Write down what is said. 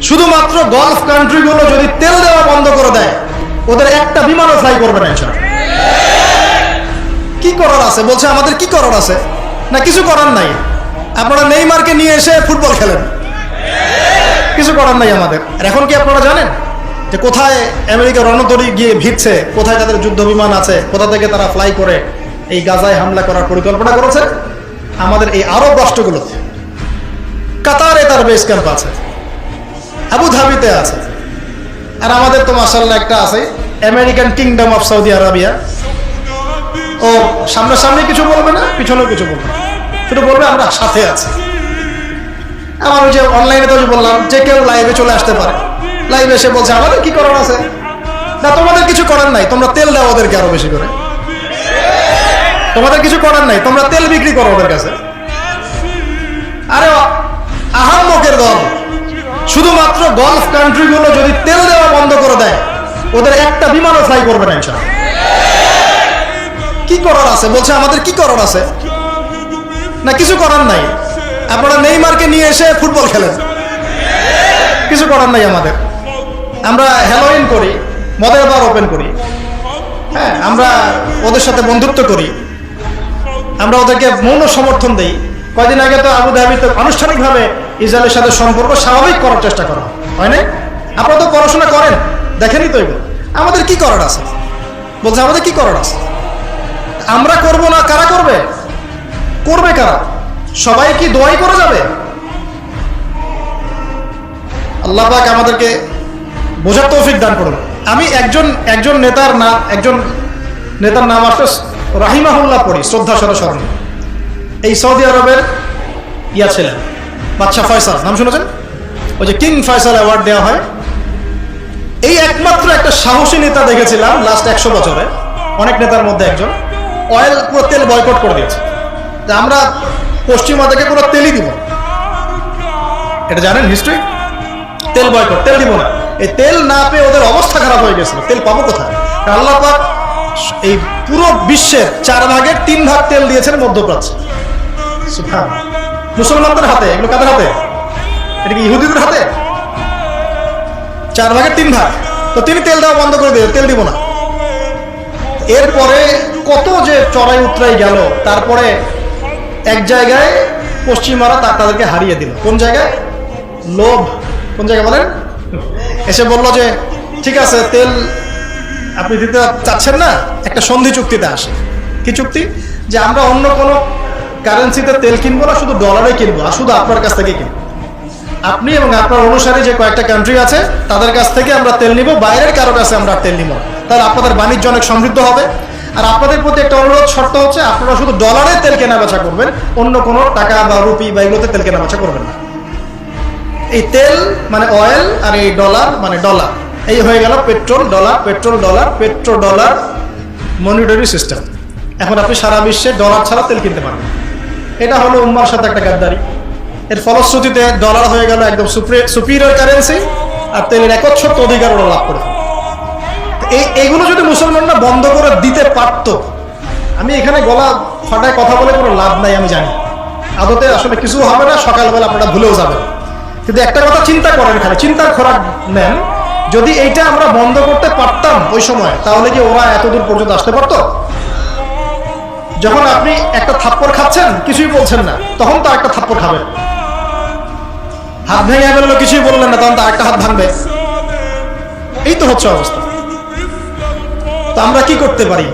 শুধুমাত্র গলফ কান্ট্রিগুলো যদি তেল দেওয়া বন্ধ করে দেয়, ওদের একটা বিমানও ফ্লাই করবে না ইনশাআল্লাহ। কি করার আছে বলছে, আমাদের কি করার আছে? না কিছু করার নাই, আপনারা নেইমারকে নিয়ে এসে ফুটবল খেলেন, কিছু করার নাই আমাদের। আর এখন কি আপনারা জানেন যে কোথায় আমেরিকা রণতরী গিয়ে ভিড়ছে, কোথায় তাদের যুদ্ধ বিমান আছে, কোথা থেকে তারা ফ্লাই করে এই গাজায় হামলা করার পরিকল্পনা করেছে? আমাদের এই আরব রাষ্ট্রগুলোতে। কাতারে তার বেস ক্যাম্প আছে, আবু ধাবিতে আছে, আর আমাদের তো মাশাআল্লাহ একটা আছে American Kingdom of Saudi Arabia. ও সামনাসামনি কিছু বলবে না, পিছনেও কিছু বলবে না, শুধু বলবে আমরা সাথে আছি। আমার ওই যে অনলাইনে তো বললাম যে কেউ লাইভে চলে আসতে পারে, লাইভে এসে বলছে আমাদের কি করার আছে? না তোমাদের কিছু করার নাই, তোমরা তেল দাও ওদেরকে আরো বেশি করে। তোমাদের কিছু করার নাই, তোমরা তেল বিক্রি করো ওদের কাছে। আরে আহাম্মকের দল, শুধুমাত্র গলফ কান্ট্রিগুলো যদি তেল দেওয়া বন্ধ করে দেয়, ওদের একটা বিমানও ফ্লাই করবে না ইনশাআল্লাহ। কি করার আছে বলছে, আমাদের কি করার আছে? না কিছু করার নাই, আপনারা নেইমারকে নিয়ে এসে ফুটবল খেলেন, কিছু করার নাই আমাদের। আমরা হ্যালোইন করি, মদের বার ওপেন করি, হ্যাঁ আমরা ওদের সাথে বন্ধুত্ব করি, আমরা ওদেরকে মৌন সমর্থন দেই। কয়দিন আগে তো আবু ধাবিতে আনুষ্ঠানিকভাবে ইসরায়েলের সাথে সম্পর্ক স্বাভাবিক করার চেষ্টা করা হয় না? আপনারা তো পড়াশোনা করেন, দেখেনি তো এগুলো। আমাদের কি করার আছে বলছে, আমাদের কি করার আছে? আমরা করব না, কারা করবে? করবে কারা? সবাই কি দোয়াই করে যাবে? আল্লাহ পাক আমাদেরকে বোঝার তৌফিক দান করুন। আমি একজন নেতার নাম আসলে রাহিমাহুল্লাহ পড়ি, শ্রদ্ধা স্মরণে। এই সৌদি আরবের ছিলেন বাদশাহ ফয়সাল, নাম শুনেছেন? ওই যে কিং ফয়সাল অ্যাওয়ার্ড দেওয়া হয়। এই একমাত্র একটা সাহসী নেতা দেখেছিলাম লাস্ট 100 বছরে, অনেক নেতার মধ্যে একজন। অয়েল পুরো তেল বয়কট করে দিয়েছে, যে আমরা পশ্চিমা থেকে পুরো তেলই দিব। এটা জানেন হিস্ট্রি? তেল বয়কট, তেল দিব না। এই তেল না পেয়ে ওদের অবস্থা খারাপ হয়ে গেছিল। তেল পাবো কোথায়? আল্লাহ পাক এই পুরো বিশ্বের 4 ভাগের 3 ভাগ তেল দিয়েছেন মধ্যপ্রাচ্যে। সুবহানাল্লাহ। মুসলমানদের হাতে, এগুলো কাদের হাতে? এটা কি ইহুদিদের হাতে? 4 ভাগের 3 ভাগ। তো তিনি তেল দেওয়া বন্ধ করে দিয়ে, তেল দিব না। এরপরে কত যে চড়াই উতরাই গেল, তারপরে এক জায়গায় পশ্চিমারা তাদেরকে হারিয়ে দিল। কোন জায়গায়? লোভ। কোন জায়গায় বলেন? এসে বলল যে ঠিক আছে তেল আপনি দিতে চাচ্ছেন না, একটা সন্ধি চুক্তিতে আসে। কি চুক্তি? যে আমরা অন্য কোনো কারেন্সিতে তেল কিনবো না, শুধু ডলারে কিনবো, আর শুধু আপনার কাছ থেকে কিনবো। আপনি এবং আপনার অনুসারী যে কয়েকটা কান্ট্রি আছে তাদের কাছ থেকে আমরা তেল নিব, বাইরের কারো কাছে আমরা তেল নিব। তাহলে আপনাদের বাণিজ্য অনেক সমৃদ্ধ হবে। আর আপনাদের প্রতি একটা অনুরোধ, শর্ত হচ্ছে আপনারা শুধু ডলারে তেল কেনা বেচা করবেন, অন্য কোনো টাকা বা রুপি বা এগুলোতে তেল কেনা বেচা করবেন না। এই তেল মানে অয়েল, আর এই ডলার মানে ডলার। এই হয়ে গেল petrol dollar, petrol dollar, petro dollar monetary system. এখন আপনি সারা বিশ্বে ডলার ছাড়া তেল কিনতে পারবেন। এটা হলো উম্মার সাথে একটা গাদ্দারি। এর ফলশ্রুতিতে ডলার হয়ে গেল একদম সুপিরিয়র কারেন্সি, আর তেলের একচ্ছত্র অধিকার ওরা লাভ করে। এইগুলো যদি মুসলমানরা বন্ধ করে দিতে পারত, আমি এখানে গলা ফাটায় কথা বলে কোনো লাভ নাই, আমি জানি আদতে আসলে কিছু হবে না, সকালবেলা আপনারা ভুলেও যাবেন। কিন্তু একটা কথা চিন্তা করেন, খালি চিন্তার খোরাক নেন, যদি এইটা আমরা বন্ধ করতে পারতাম ওই সময়, তাহলে কি ওরা এতদূর পর্যন্ত আসতে পারতো? যখন আপনি একটা থাপ্পড় খাচ্ছেন, কিছুই বলছেন না, তখন তো একটা থাপ্পড় খাবেন। হাত ভেঙে ফেললো, কিছুই বললেন না, তখন তো আরেকটা হাত ভাঙবে। এই তো হচ্ছে অবস্থা। তো আমরা কি করতে পারি?